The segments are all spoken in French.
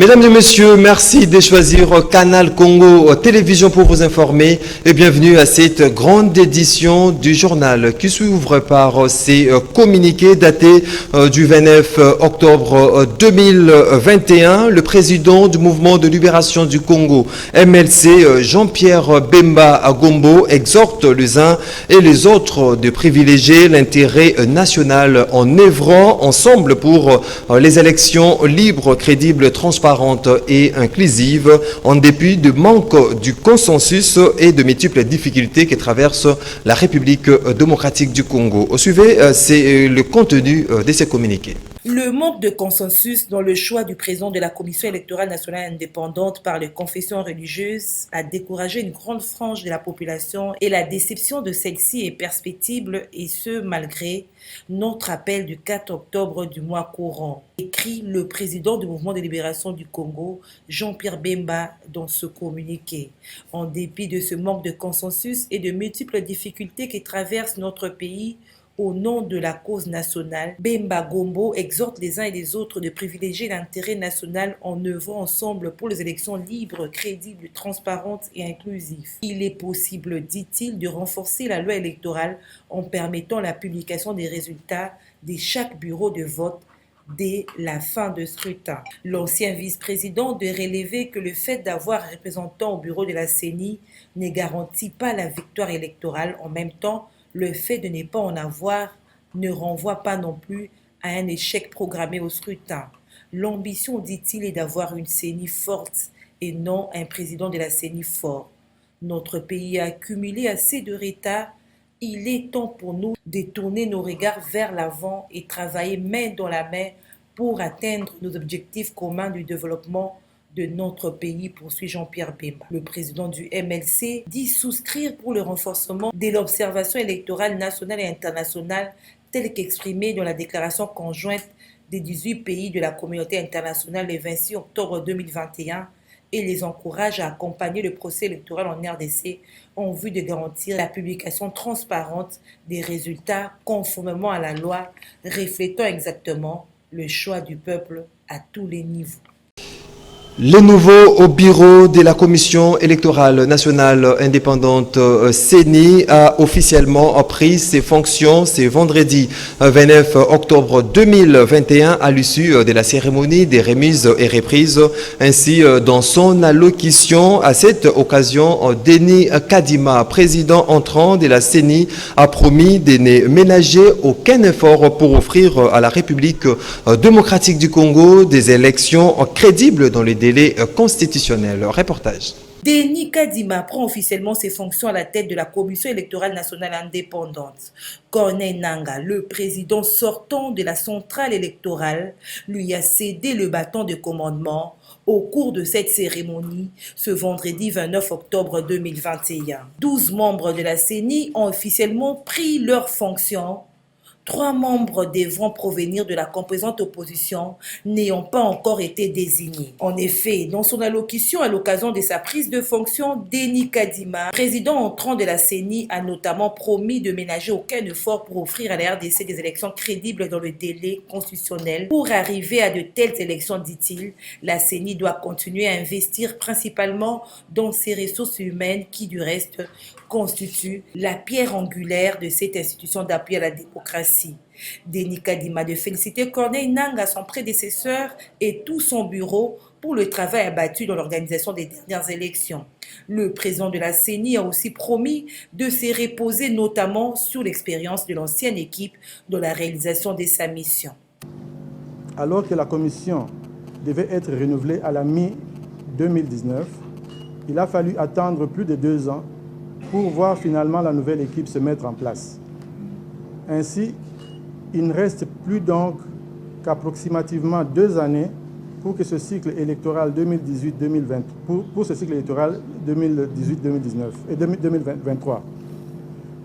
Mesdames et messieurs, merci de choisir Canal Congo Télévision pour vous informer et bienvenue à cette grande édition du journal qui s'ouvre par ces communiqués datés du 29 octobre 2021. Le président du mouvement de libération du Congo, MLC, Jean-Pierre Bemba Gombo, exhorte les uns et les autres de privilégier l'intérêt national en œuvrant ensemble pour les élections libres, crédibles, transparentes et inclusive en dépit du manque du consensus et de multiples difficultés que traverse la République démocratique du Congo. Au suivant, c'est le contenu de ces communiqués. Le manque de consensus dans le choix du président de la Commission électorale nationale indépendante par les confessions religieuses a découragé une grande frange de la population et la déception de celle-ci est perceptible et ce malgré notre appel du 4 octobre du mois courant, écrit le président du mouvement de libération du Congo, Jean-Pierre Bemba, dans ce communiqué. En dépit de ce manque de consensus et de multiples difficultés qui traversent notre pays, au nom de la cause nationale, Bemba Gombo exhorte les uns et les autres de privilégier l'intérêt national en œuvrant ensemble pour les élections libres, crédibles, transparentes et inclusives. Il est possible, dit-il, de renforcer la loi électorale en permettant la publication des résultats de chaque bureau de vote dès la fin de scrutin. L'ancien vice-président de relever que le fait d'avoir un représentant au bureau de la CENI ne garantit pas la victoire électorale. En même temps, le fait de ne pas en avoir ne renvoie pas non plus à un échec programmé au scrutin. L'ambition, dit-il, est d'avoir une CENI forte et non un président de la CENI fort. Notre pays a accumulé assez de retard. Il est temps pour nous de tourner nos regards vers l'avant et travailler main dans la main pour atteindre nos objectifs communs du développement de notre pays, poursuit Jean-Pierre Bemba. Le président du MLC dit souscrire pour le renforcement de l'observation électorale nationale et internationale telle qu'exprimée dans la déclaration conjointe des 18 pays de la communauté internationale le 26 octobre 2021 et les encourage à accompagner le procès électoral en RDC en vue de garantir la publication transparente des résultats conformément à la loi, reflétant exactement le choix du peuple à tous les niveaux. Les nouveaux au bureau de la Commission électorale nationale indépendante CENI a officiellement pris ses fonctions ce vendredi 29 octobre 2021 à l'issue de la cérémonie des remises et reprises. Ainsi, dans son allocution à cette occasion, Denis Kadima, président entrant de la CENI, a promis de ne ménager aucun effort pour offrir à la République démocratique du Congo des élections crédibles dans les délai constitutionnel. Reportage. Denis Kadima prend officiellement ses fonctions à la tête de la Commission électorale nationale indépendante. Corneille Nangaa, le président sortant de la centrale électorale, lui a cédé le bâton de commandement au cours de cette cérémonie ce vendredi 29 octobre 2021. 12 membres de la CENI ont officiellement pris leurs fonctions. 3 membres devront provenir de la composante opposition n'ayant pas encore été désignés. En effet, dans son allocution à l'occasion de sa prise de fonction, Denis Kadima, président entrant de la CENI, a notamment promis de ménager aucun effort pour offrir à la RDC des élections crédibles dans le délai constitutionnel. Pour arriver à de telles élections, dit-il, la CENI doit continuer à investir principalement dans ses ressources humaines qui, du reste, constituent la pierre angulaire de cette institution d'appui à la démocratie. Denis Kadima de féliciter Corneille Nangaa, son prédécesseur et tout son bureau pour le travail abattu dans l'organisation des dernières élections. Le président de la CENI a aussi promis de se reposer notamment sur l'expérience de l'ancienne équipe dans la réalisation de sa mission. Alors que la commission devait être renouvelée à la mi-2019, il a fallu attendre plus de 2 ans pour voir finalement la nouvelle équipe se mettre en place. Ainsi, il ne reste plus donc qu'approximativement 2 années pour que ce cycle électoral 2018-2020, pour ce cycle électoral 2018-2019 et 2023.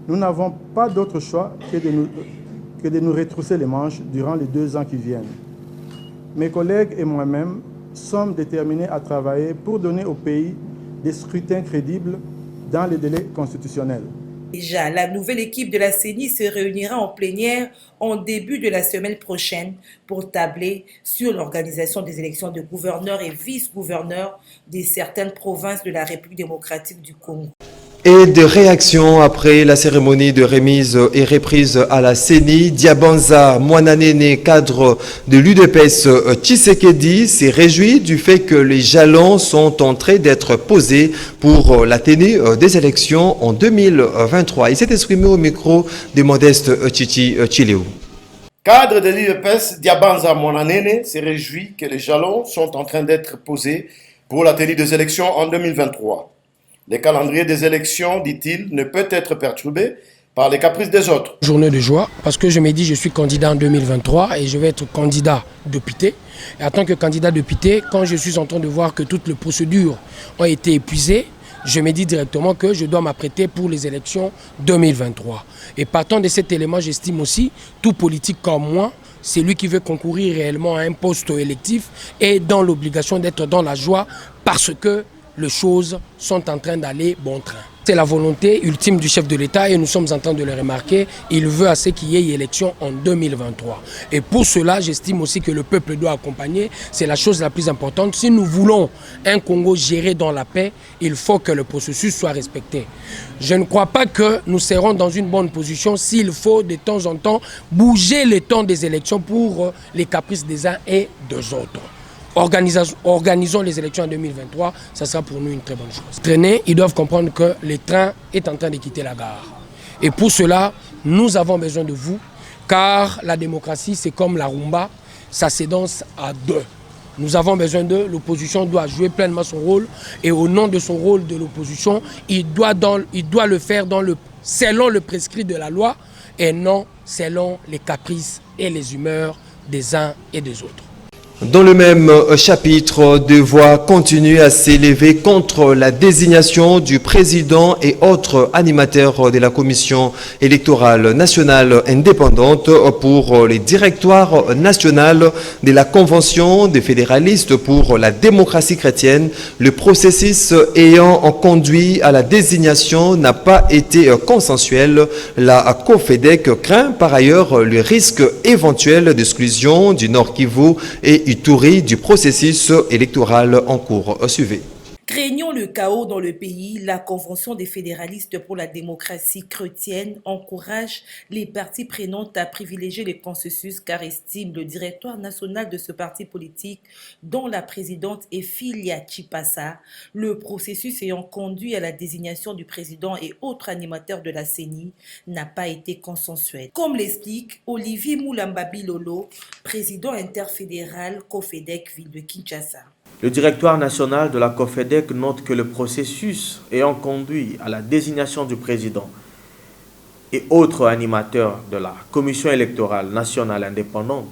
Nous n'avons pas d'autre choix que de nous retrousser les manches durant les 2 ans qui viennent. Mes collègues et moi-même sommes déterminés à travailler pour donner au pays des scrutins crédibles dans les délais constitutionnels. Déjà, la nouvelle équipe de la CENI se réunira en plénière en début de la semaine prochaine pour tabler sur l'organisation des élections de gouverneurs et vice-gouverneurs de certaines provinces de la République démocratique du Congo. Et de réactions après la cérémonie de remise et reprise à la CENI, Diabanza Mwananene, cadre de l'UDPS Tshisekedi, s'est réjoui du fait que les jalons sont en train d'être posés pour la tenue des élections en 2023. Il s'est exprimé au micro de Modeste Chichi Chileu. Cadre de l'UDPS, Diabanza Mwananene s'est réjoui que les jalons sont en train d'être posés pour la tenue des élections en 2023. Le calendrier des élections, dit-il, ne peut être perturbé par les caprices des autres. Journée de joie, parce que je me dis je suis candidat en 2023 et je vais être candidat député. Et en tant que candidat député, quand je suis en train de voir que toutes les procédures ont été épuisées, je me dis directement que je dois m'apprêter pour les élections 2023. Et partant de cet élément, j'estime aussi, tout politique comme moi, c'est lui qui veut concourir réellement à un poste électif et dans l'obligation d'être dans la joie parce que les choses sont en train d'aller bon train. C'est la volonté ultime du chef de l'État et nous sommes en train de le remarquer. Il veut à ce qu'il y ait élection en 2023. Et pour cela, j'estime aussi que le peuple doit accompagner. C'est la chose la plus importante. Si nous voulons un Congo géré dans la paix, il faut que le processus soit respecté. Je ne crois pas que nous serons dans une bonne position s'il faut de temps en temps bouger le temps des élections pour les caprices des uns et des autres. Organisons les élections en 2023, ça sera pour nous une très bonne chose. Traîner, ils doivent comprendre que le train est en train de quitter la gare. Et pour cela, nous avons besoin de vous, car la démocratie, c'est comme la rumba, ça se danse à deux. Nous avons besoin d'eux, l'opposition doit jouer pleinement son rôle, et au nom de son rôle de l'opposition, il doit le faire selon le prescrit de la loi, et non selon les caprices et les humeurs des uns et des autres. Dans le même chapitre, des voix continuent à s'élever contre la désignation du président et autres animateurs de la Commission électorale nationale indépendante pour les directoires nationaux de la Convention des fédéralistes pour la démocratie chrétienne. Le processus ayant conduit à la désignation n'a pas été consensuel. La COFEDEC craint par ailleurs le risque éventuel d'exclusion du Nord Kivu et Ituri du processus électoral en cours. Suivez. Craignant le chaos dans le pays, la Convention des fédéralistes pour la démocratie chrétienne encourage les parties prenantes à privilégier le consensus car estime le directoire national de ce parti politique, dont la présidente est Filia Chipasa, le processus ayant conduit à la désignation du président et autres animateurs de la CENI n'a pas été consensuel. Comme l'explique Olivier Moulamba-Bilolo, président interfédéral COFEDEC Ville de Kinshasa. Le directoire national de la COFEDEC note que le processus ayant conduit à la désignation du président et autres animateurs de la Commission électorale nationale indépendante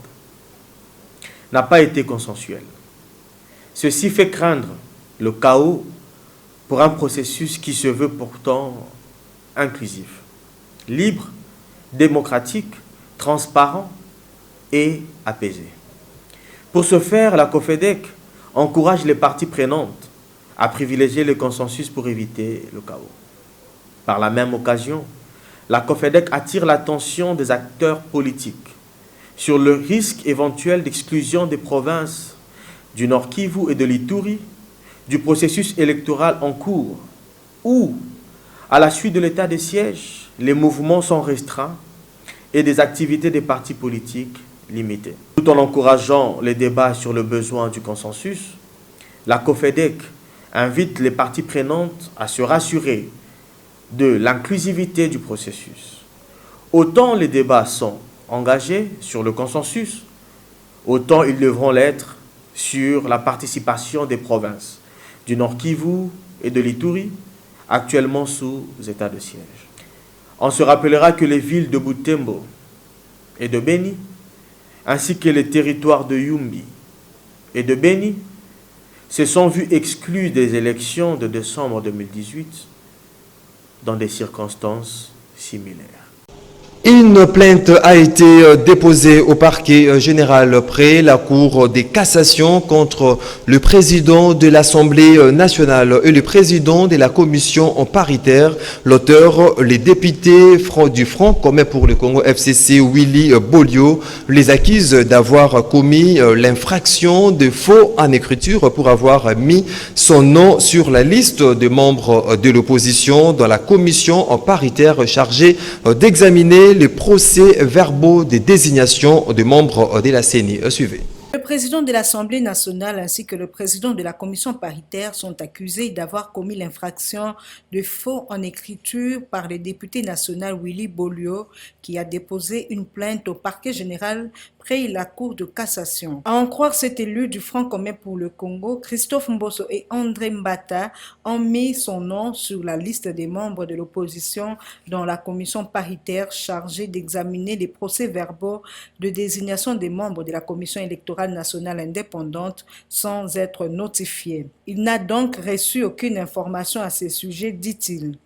n'a pas été consensuel. Ceci fait craindre le chaos pour un processus qui se veut pourtant inclusif, libre, démocratique, transparent et apaisé. Pour ce faire, la COFEDEC encourage les parties prenantes à privilégier le consensus pour éviter le chaos. Par la même occasion, la COFEDEC attire l'attention des acteurs politiques sur le risque éventuel d'exclusion des provinces du Nord Kivu et de l'Ituri du processus électoral en cours, où, à la suite de l'état de siège, les mouvements sont restreints et des activités des partis politiques limitées. Tout en encourageant les débats sur le besoin du consensus, la COFEDEC invite les parties prenantes à se rassurer de l'inclusivité du processus. Autant les débats sont engagés sur le consensus, autant ils devront l'être sur la participation des provinces du Nord Kivu et de l'Ituri, actuellement sous état de siège. On se rappellera que les villes de Butembo et de Beni, ainsi que les territoires de Yumbi et de Beni, se sont vus exclus des élections de décembre 2018 dans des circonstances similaires. Une plainte a été déposée au parquet général près la Cour des cassations contre le président de l'Assemblée nationale et le président de la commission paritaire. L'auteur, les députés du Front commun pour le Congo FCC, Willy Bolio, les accuse d'avoir commis l'infraction de faux en écriture pour avoir mis son nom sur la liste des membres de l'opposition dans la commission paritaire chargée d'examiner les procès-verbaux des désignations des membres de la CENI. Suivez. Le président de l'Assemblée nationale ainsi que le président de la commission paritaire sont accusés d'avoir commis l'infraction de faux en écriture par le député national Willy Bolio qui a déposé une plainte au parquet général près la Cour de cassation. À en croire cet élu du Front commun pour le Congo, Christophe Mbosso et André Mbata ont mis son nom sur la liste des membres de l'opposition dans la commission paritaire chargée d'examiner les procès-verbaux de désignation des membres de la commission électorale nationale indépendante sans être notifié. Il n'a donc reçu aucune information à ce sujet, dit-il.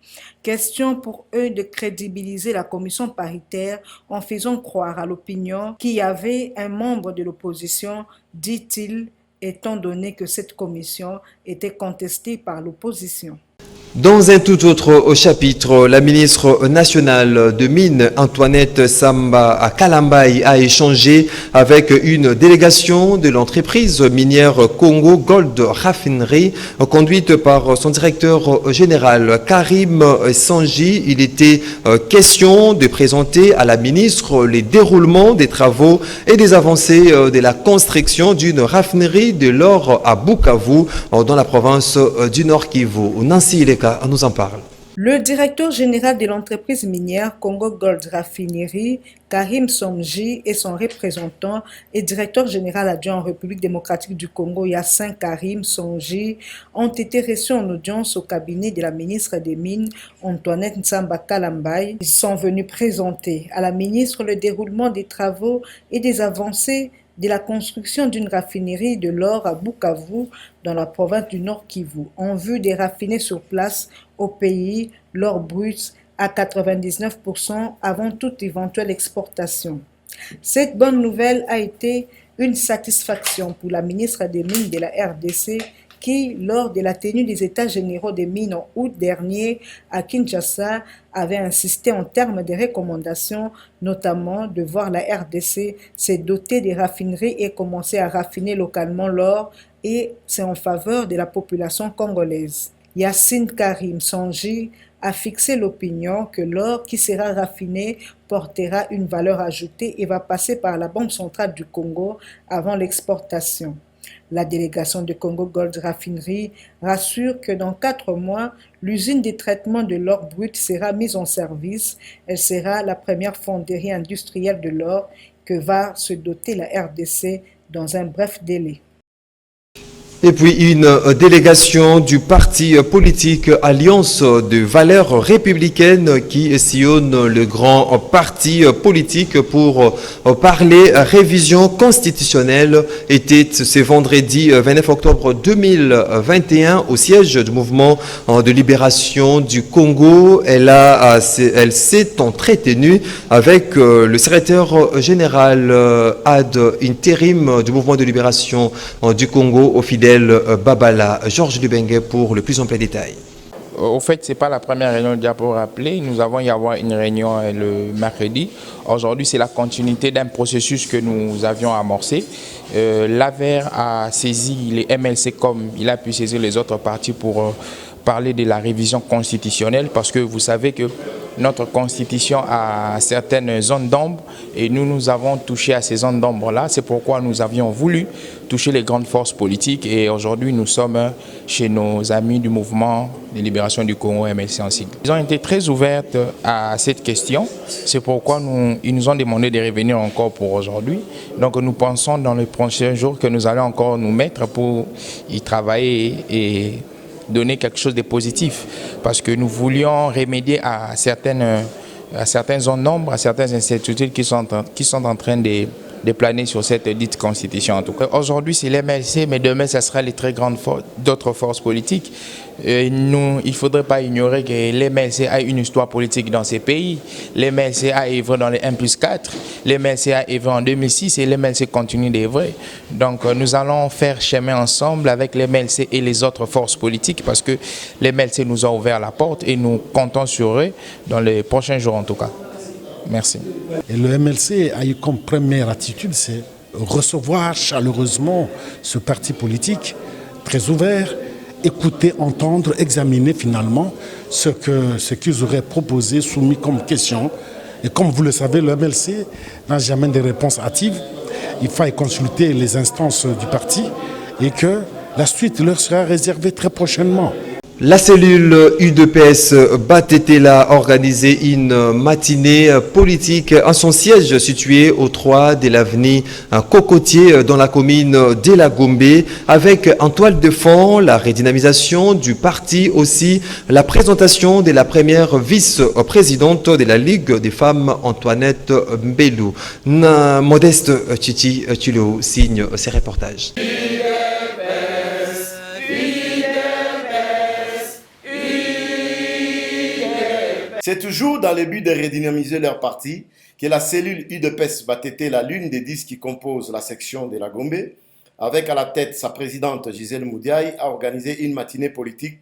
Question pour eux de crédibiliser la commission paritaire en faisant croire à l'opinion qu'il y avait un membre de l'opposition, dit-il, étant donné que cette commission était contestée par l'opposition. Dans un tout autre chapitre, la ministre nationale de Mines, Antoinette Samba Kalambaye, a échangé avec une délégation de l'entreprise minière Congo Gold Raffinery, conduite par son directeur général Karim Sanji. Il était question de présenter à la ministre les déroulements des travaux et des avancées de la construction d'une raffinerie de l'or à Bukavu, dans la province du Nord Kivu. Nancy Ileka nous en parle. Le directeur général de l'entreprise minière Congo Gold Raffinery, Karim Somji, et son représentant et directeur général adjoint en République démocratique du Congo, Yassin Karim Somji, ont été reçus en audience au cabinet de la ministre des Mines, Antoinette Samba Kalambaye. Ils sont venus présenter à la ministre le déroulement des travaux et des avancées de la construction d'une raffinerie de l'or à Bukavu, dans la province du Nord Kivu, en vue de raffiner sur place au pays l'or brut à 99% avant toute éventuelle exportation. Cette bonne nouvelle a été une satisfaction pour la ministre des Mines de la RDC qui, lors de la tenue des États généraux des mines en août dernier à Kinshasa, avait insisté en termes de recommandations, notamment de voir la RDC se doter des raffineries et commencer à raffiner localement l'or, et c'est en faveur de la population congolaise. Yacine Karim Sanji a fixé l'opinion que l'or qui sera raffiné portera une valeur ajoutée et va passer par la Banque centrale du Congo avant l'exportation. La délégation de Congo Gold Raffinery rassure que dans 4 mois, l'usine de traitement de l'or brut sera mise en service. Elle sera la première fonderie industrielle de l'or que va se doter la RDC dans un bref délai. Et puis une délégation du parti politique Alliance de valeurs républicaines qui sillonne le grand parti politique pour parler révision constitutionnelle était ce vendredi 29 octobre 2021 au siège du mouvement de libération du Congo. Elle s'est entretenue avec le secrétaire général ad intérim du mouvement de libération du Congo au fidèle Babala. Georges Lubengue pour le plus ample détail. Au fait, ce n'est pas la première réunion déjà pour rappeler. Nous avons y avoir une réunion le mercredi. Aujourd'hui, c'est la continuité d'un processus que nous avions amorcé. L'AVER a saisi les MLC comme il a pu saisir les autres partis pour parler de la révision constitutionnelle parce que vous savez que notre constitution a certaines zones d'ombre et nous avons touché à ces zones d'ombre-là. C'est pourquoi nous avions voulu toucher les grandes forces politiques et aujourd'hui nous sommes chez nos amis du mouvement de libération du Congo, MLC en sigle. Ils ont été très ouverts à cette question. C'est pourquoi ils nous ont demandé de revenir encore pour aujourd'hui. Donc nous pensons dans les prochains jours que nous allons encore nous mettre pour y travailler et donner quelque chose de positif parce que nous voulions remédier à certaines zones d'ombre, à certaines incertitudes qui sont en train de de planer sur cette dite constitution en tout cas. Aujourd'hui c'est l'MLC, mais demain ça sera les très grandes d'autres forces politiques. Il ne faudrait pas ignorer que l'MLC a une histoire politique dans ces pays. L'MLC a œuvré dans les 1+4, l'MLC a œuvré en 2006 et l'MLC continue d'œuvrer. Donc nous allons faire chemin ensemble avec l'MLC et les autres forces politiques parce que l'MLC nous a ouvert la porte et nous comptons sur eux dans les prochains jours en tout cas. Merci. Et le MLC a eu comme première attitude, c'est recevoir chaleureusement ce parti politique très ouvert, écouter, entendre, examiner finalement ce qu'ils auraient proposé, soumis comme question. Et comme vous le savez, le MLC n'a jamais de réponse hâtive. Il faut consulter les instances du parti et que la suite leur sera réservée très prochainement. La cellule UDPS Batetela a organisé une matinée politique à son siège situé au 3 de l'avenue Cocotier dans la commune de la Gombe avec en toile de fond la redynamisation du parti, aussi la présentation de la première vice-présidente de la Ligue des femmes Antoinette Mbelou. Modeste Titi Tulio signe ces reportages. C'est toujours dans le but de redynamiser leur parti que la cellule UDPS Batetela, l'une des 10 qui composent la section de la Gombe, avec à la tête sa présidente Gisèle Moudiaï, a organisé une matinée politique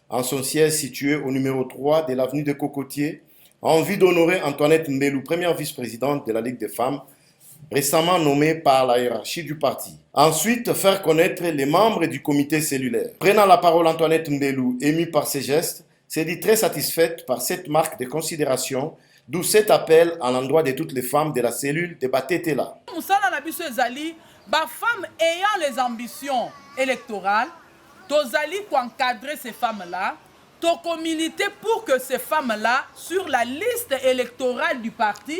en son siège situé au numéro 3 de l'avenue de Cocotier, en vue d'honorer Antoinette Mbelou, première vice-présidente de la Ligue des femmes, récemment nommée par la hiérarchie du parti. Ensuite, faire connaître les membres du comité cellulaire. Prenant la parole, Antoinette Mbelou, émue par ses gestes, s'est dit très satisfaite par cette marque de considération, d'où cet appel à l'endroit de toutes les femmes de la cellule de Batetela. Nous sommes femmes ayant les ambitions électorales, pour encadrer ces femmes-là, communauté pour que ces femmes-là, sur la liste électorale du parti,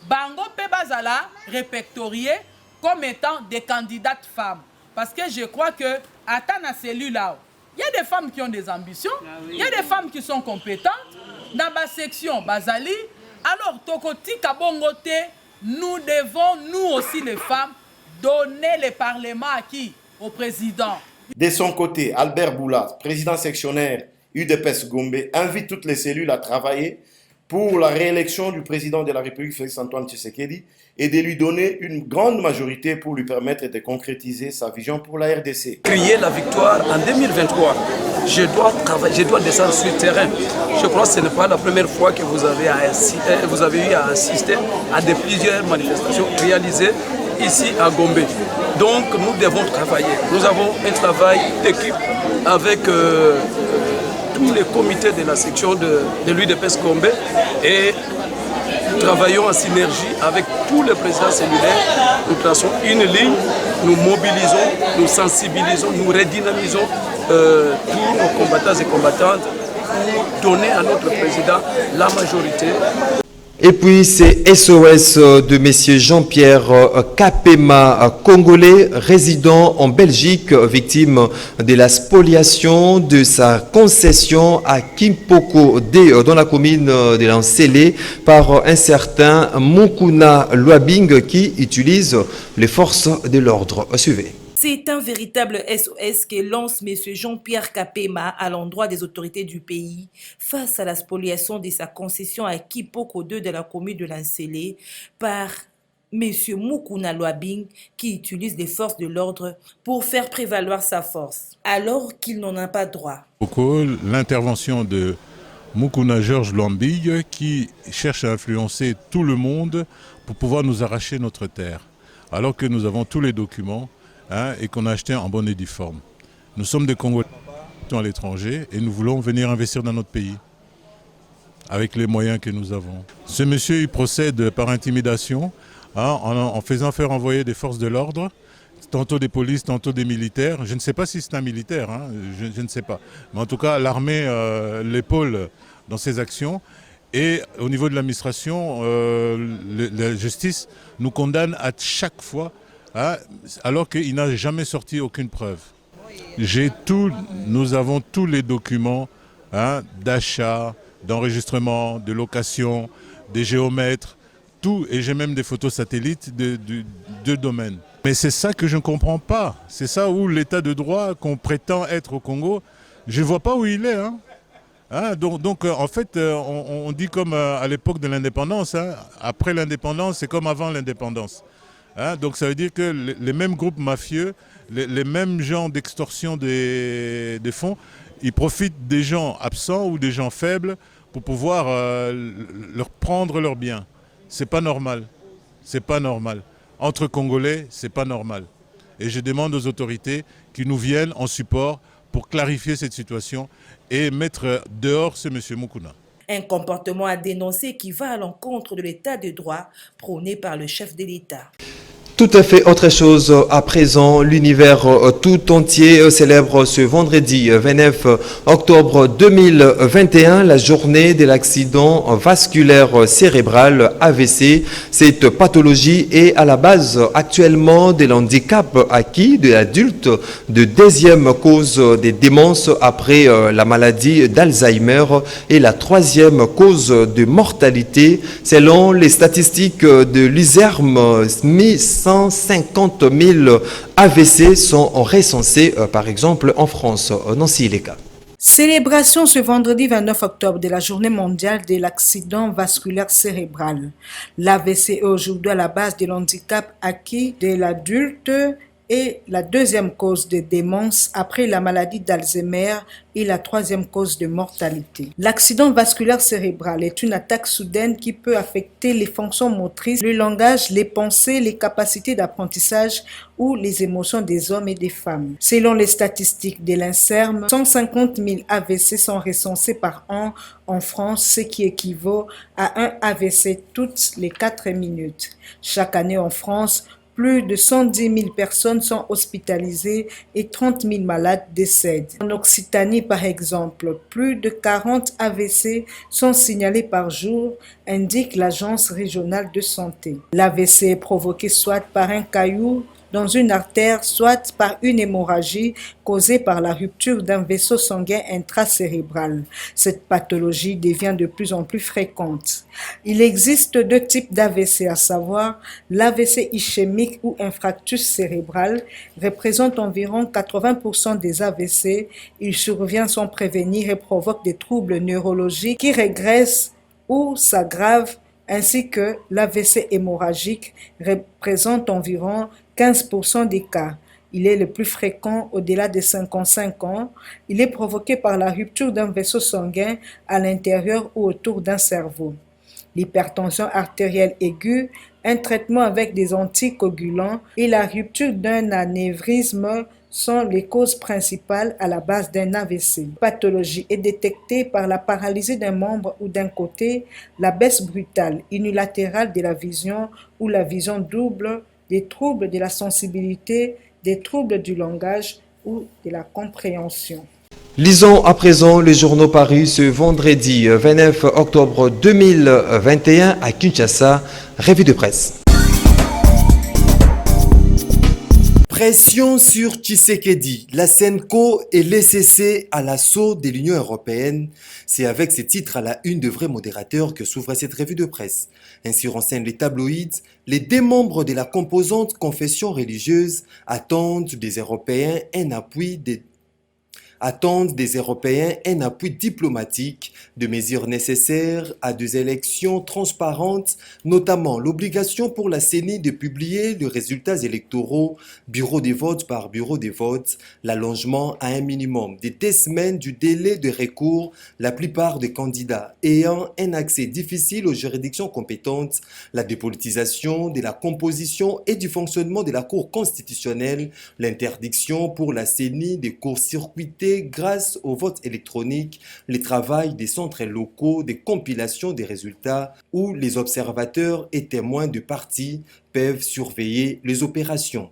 Bango Pebazala répertoriées comme étant des candidates femmes. Parce que je crois que, à ta cellule-là, il y a des femmes qui ont des ambitions, il y a des femmes qui sont compétentes. Dans ma section Bazali, alors Tokoti Kabongote, nous devons, nous aussi les femmes, donner le parlement à qui? Au président. De son côté, Albert Boula, président sectionnaire UDPS Gombe, invite toutes les cellules à travailler pour la réélection du président de la République, Félix Antoine Tshisekedi, et de lui donner une grande majorité pour lui permettre de concrétiser sa vision pour la RDC. Crier la victoire en 2023, je dois descendre sur le terrain. Je crois que ce n'est pas la première fois que vous avez eu à assister à plusieurs manifestations réalisées ici à Gombe. Donc nous devons travailler. Nous avons un travail d'équipe avec tous les comités de la section de l'UDPS Gombe et nous travaillons en synergie avec tous les présidents cellulaires. Nous traçons une ligne, nous mobilisons, nous sensibilisons, nous redynamisons tous nos combattants et combattantes pour donner à notre président la majorité. Et puis c'est SOS de M. Jean-Pierre Kapema, congolais, résident en Belgique, victime de la spoliation de sa concession à Kimpoko D dans la commune de Lansele par un certain Mukuna Lwabing qui utilise les forces de l'ordre. Suivez. C'est un véritable SOS que lance M. Jean-Pierre Kapema à l'endroit des autorités du pays face à la spoliation de sa concession à Kipoko 2 de la commune de Lansele par M. Mukuna Lwabing qui utilise les forces de l'ordre pour faire prévaloir sa force, alors qu'il n'en a pas droit. L'intervention de Mukuna Georges Lwabing qui cherche à influencer tout le monde pour pouvoir nous arracher notre terre, alors que nous avons tous les documents. Et qu'on a acheté en bonne et due forme. Nous sommes des Congolais à l'étranger et nous voulons venir investir dans notre pays avec les moyens que nous avons. Ce monsieur il procède par intimidation en faisant faire envoyer des forces de l'ordre, tantôt des polices, tantôt des militaires. Je ne sais pas si c'est un militaire, je ne sais pas. Mais en tout cas, l'armée l'épaule dans ses actions. Et au niveau de l'administration, la justice nous condamne à chaque fois alors qu'il n'a jamais sorti aucune preuve. Nous avons tous les documents d'achat, d'enregistrement, de location, des géomètres, tout, et j'ai même des photos satellites de domaines. Mais c'est ça que je ne comprends pas. C'est ça où l'état de droit qu'on prétend être au Congo, je ne vois pas où il est. Donc, en fait, on dit comme à l'époque de l'indépendance. Après l'indépendance, c'est comme avant l'indépendance. Donc ça veut dire que les mêmes groupes mafieux, les mêmes genres d'extorsion des fonds, ils profitent des gens absents ou des gens faibles pour pouvoir leur prendre leurs biens. C'est pas normal. C'est pas normal. Entre Congolais, c'est pas normal. Et je demande aux autorités qui nous viennent en support pour clarifier cette situation et mettre dehors ce monsieur Mukuna. Un comportement à dénoncer qui va à l'encontre de l'état de droit prôné par le chef de l'État. Tout à fait autre chose à présent. L'univers tout entier célèbre ce vendredi 29 octobre 2021 la journée de l'accident vasculaire cérébral AVC. Cette pathologie est à la base actuellement de l'handicap acquis de l'adulte, de deuxième cause des démences après la maladie d'Alzheimer et la troisième cause de mortalité selon les statistiques de l'ISERM. 150 000 AVC sont recensés, par exemple, en France. Nancy Leka. Célébration ce vendredi 29 octobre de la journée mondiale de l'accident vasculaire cérébral. L'AVC est aujourd'hui à la base de l'handicap acquis de l'adulte et la deuxième cause de démence après la maladie d'Alzheimer et la troisième cause de mortalité. L'accident vasculaire cérébral est une attaque soudaine qui peut affecter les fonctions motrices, le langage, les pensées, les capacités d'apprentissage ou les émotions des hommes et des femmes. Selon les statistiques de l'INSERM, 150 000 AVC sont recensés par an en France, ce qui équivaut à un AVC toutes les 4 minutes. Chaque année en France, plus de 110 000 personnes sont hospitalisées et 30 000 malades décèdent. En Occitanie, par exemple, plus de 40 AVC sont signalés par jour, indique l'Agence régionale de santé. L'AVC est provoqué soit par un caillou dans une artère, soit par une hémorragie causée par la rupture d'un vaisseau sanguin intracérébral. Cette pathologie devient de plus en plus fréquente. Il existe 2 types d'AVC, à savoir l'AVC ischémique ou infarctus cérébral, représente environ 80% des AVC. Il survient sans prévenir et provoque des troubles neurologiques qui régressent ou s'aggravent, ainsi que l'AVC hémorragique représente environ 15% des cas. Il est le plus fréquent au-delà de 55 ans. Il est provoqué par la rupture d'un vaisseau sanguin à l'intérieur ou autour d'un cerveau. L'hypertension artérielle aiguë, un traitement avec des anticoagulants et la rupture d'un anévrisme sont les causes principales à la base d'un AVC. La pathologie est détectée par la paralysie d'un membre ou d'un côté, la baisse brutale unilatérale de la vision ou la vision double, des troubles de la sensibilité, des troubles du langage ou de la compréhension. Lisons à présent les journaux parus ce vendredi 29 octobre 2021 à Kinshasa. Revue de presse. Pression sur Tshisekedi, la SENCO et l'ECC à l'assaut de l'Union européenne. C'est avec ces titres à la une de vrais modérateurs que s'ouvre cette revue de presse. Ainsi renseignent les tabloïds, les deux membres de la composante confession religieuse attendent des Européens un appui diplomatique, de mesures nécessaires à des élections transparentes, notamment l'obligation pour la CENI de publier les résultats électoraux, bureau des votes par bureau des votes, l'allongement à un minimum de 2 semaines du délai de recours, la plupart des candidats ayant un accès difficile aux juridictions compétentes, la dépolitisation de la composition et du fonctionnement de la Cour constitutionnelle, l'interdiction pour la CENI de court-circuiter grâce au vote électronique, le travail des centres locaux de compilation des résultats où les observateurs et témoins de partis peuvent surveiller les opérations.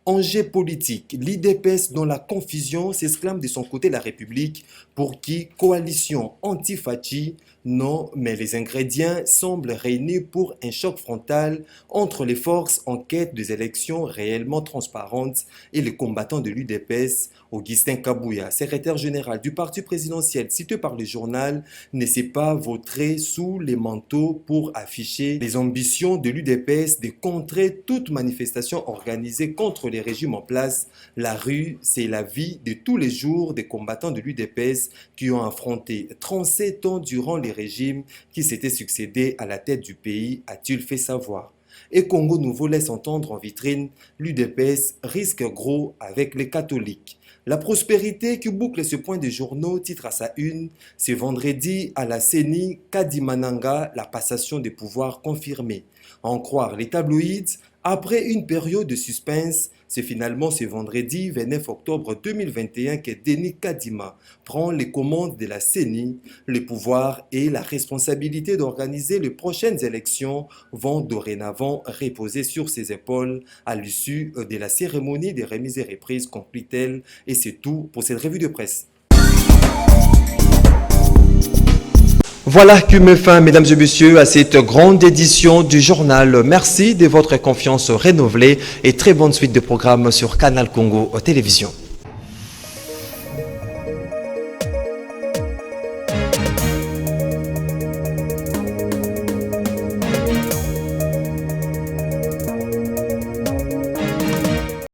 Enjeu politique, l'IDPS dans la confusion, s'exclame de son côté la République, pour qui coalition anti-Fachi. Non, mais les ingrédients semblent réunis pour un choc frontal entre les forces en quête des élections réellement transparentes et les combattants de l'UDPS. Augustin Kabouya, secrétaire général du parti présidentiel cité par le journal, ne s'est pas vautré sous les manteaux pour afficher les ambitions de l'UDPS de contrer toute manifestation organisée contre les régimes en place. La rue, c'est la vie de tous les jours des combattants de l'UDPS qui ont affronté 37 ans durant les régimes qui s'étaient succédés à la tête du pays, a-t-il fait savoir. Et Congo Nouveau laisse entendre en vitrine, l'UDPS risque gros avec les catholiques. La prospérité qui boucle ce point de journaux titre à sa une, ce vendredi à la CENI, Kadimananga, la passation des pouvoirs confirmée. À en croire les tabloïds, après une période de suspense, c'est finalement ce vendredi 29 octobre 2021 que Denis Kadima prend les commandes de la CENI. Le pouvoir et la responsabilité d'organiser les prochaines élections vont dorénavant reposer sur ses épaules à l'issue de la cérémonie des remises et reprises, conclut-elle. Et c'est tout pour cette revue de presse. Voilà qui met fin, mesdames et messieurs, à cette grande édition du journal. Merci de votre confiance renouvelée et très bonne suite de programmes sur Canal Congo Télévision.